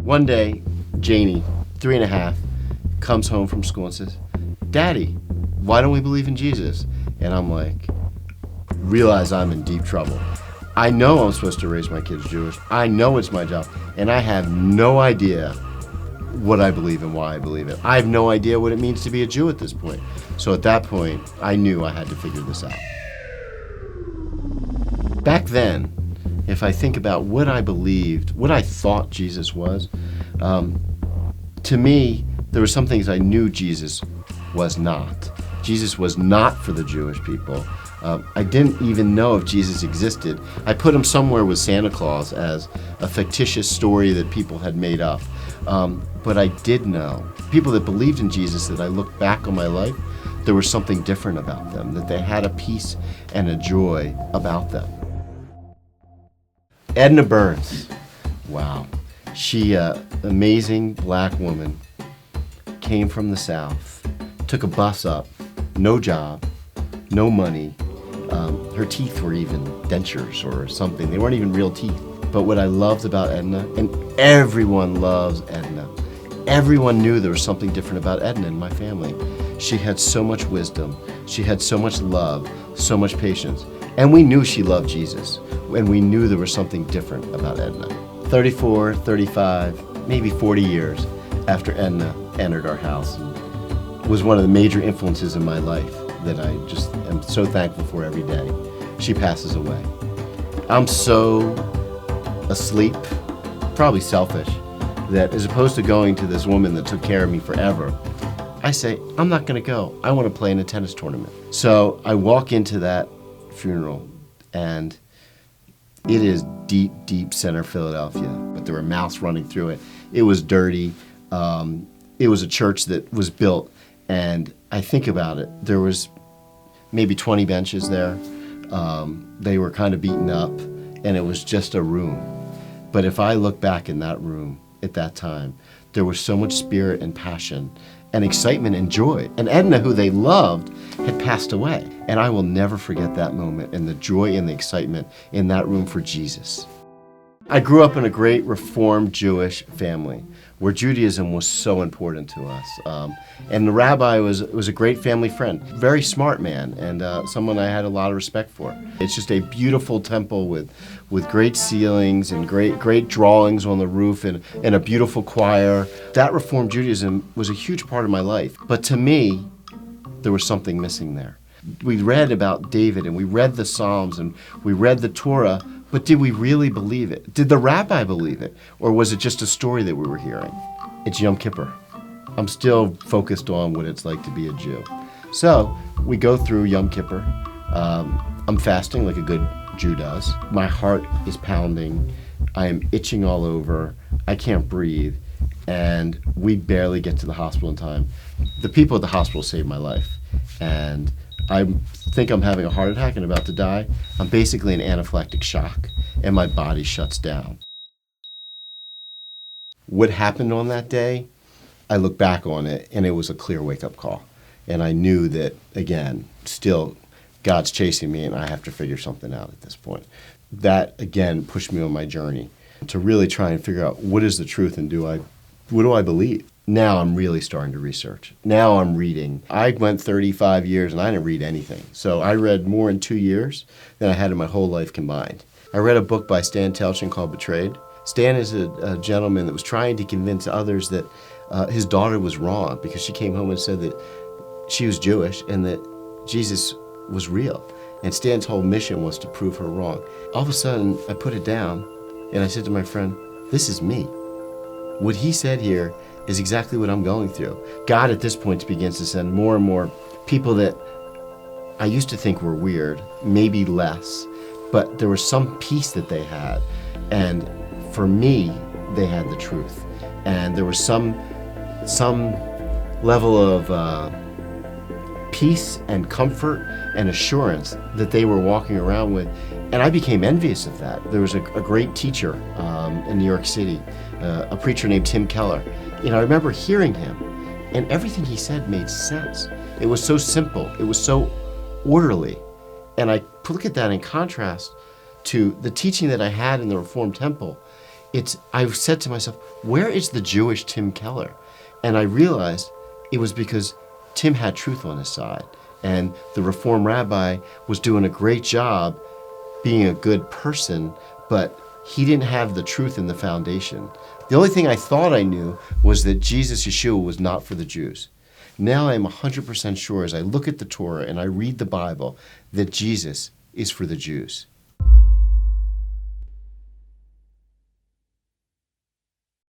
One day, Janie, 3.5, comes home from school and says, "Daddy, why don't we believe in Jesus?" And I'm like, realize I'm in deep trouble. I know I'm supposed to raise my kids Jewish. I know it's my job. And I have no idea what I believe and why I believe it. I have no idea what it means to be a Jew at this point. So at that point, I knew I had to figure this out. Back then, if I think about what I believed, what I thought Jesus was, to me, there were some things I knew Jesus was not. Jesus was not for the Jewish people. I didn't even know if Jesus existed. I put him somewhere with Santa Claus as a fictitious story that people had made up. But I did know, people that believed in Jesus, that I looked back on my life, there was something different about them, that they had a peace and a joy about them. Edna Burns, wow. She, amazing black woman, came from the South, took a bus up, no job, no money. Her teeth were even dentures or something. They weren't even real teeth. But what I loved about Edna, and everyone loves Edna, everyone knew there was something different about Edna in my family. She had so much wisdom. She had so much love, so much patience. And we knew she loved Jesus. And we knew there was something different about Edna. 34, 35, maybe 40 years after Edna entered our house and was one of the major influences in my life that I just am so thankful for every day. She passes away. I'm so asleep, probably selfish, that as opposed to going to this woman that took care of me forever, I say, I'm not gonna go. I wanna play in a tennis tournament. So I walk into that funeral, and it is deep, deep center Philadelphia, but there were mouths running through it. It was dirty. It was a church that was built, and I think about it, there was maybe 20 benches there. They were kind of beaten up, and it was just a room. But if I look back in that room at that time, there was so much spirit and passion and excitement and joy. And Edna, who they loved, had passed away. And I will never forget that moment and the joy and the excitement in that room for Jesus. I grew up in a great Reformed Jewish family where Judaism was so important to us. And the rabbi was a great family friend, very smart man, and someone I had a lot of respect for. It's just a beautiful temple with great ceilings and great drawings on the roof and a beautiful choir. That Reformed Judaism was a huge part of my life. But to me, there was something missing there. We read about David and we read the Psalms and we read the Torah, but did we really believe it? Did the rabbi believe it? Or was it just a story that we were hearing? It's Yom Kippur. I'm still focused on what it's like to be a Jew. So we go through Yom Kippur. I'm fasting like a good Jew does. My heart is pounding. I am itching all over. I can't breathe. And we barely get to the hospital in time. The people at the hospital saved my life. And I think I'm having a heart attack and about to die. I'm basically in anaphylactic shock, and my body shuts down. What happened on that day, I look back on it, and it was a clear wake-up call. And I knew that, again, still, God's chasing me, and I have to figure something out at this point. That, again, pushed me on my journey to really try and figure out what is the truth and what do I believe? Now I'm really starting to research. Now I'm reading. I went 35 years and I didn't read anything. So I read more in 2 years than I had in my whole life combined. I read a book by Stan Telchin called Betrayed. Stan is a gentleman that was trying to convince others that his daughter was wrong because she came home and said that she was Jewish and that Jesus was real. And Stan's whole mission was to prove her wrong. All of a sudden, I put it down and I said to my friend, this is me. What he said here is exactly what I'm going through. God at this point begins to send more and more people that I used to think were weird, maybe less, but there was some peace that they had. And for me, they had the truth. And there was some level of peace and comfort and assurance that they were walking around with. And I became envious of that. There was a great teacher in New York City, a preacher named Tim Keller. I remember hearing him, and everything he said made sense. It was so simple. It was so orderly. And I look at that in contrast to the teaching that I had in the Reformed Temple. I said to myself, where is the Jewish Tim Keller? And I realized it was because Tim had truth on his side. And the Reform rabbi was doing a great job being a good person, but he didn't have the truth in the foundation. The only thing I thought I knew was that Jesus, Yeshua, was not for the Jews. Now I'm 100% sure as I look at the Torah and I read the Bible that Jesus is for the Jews.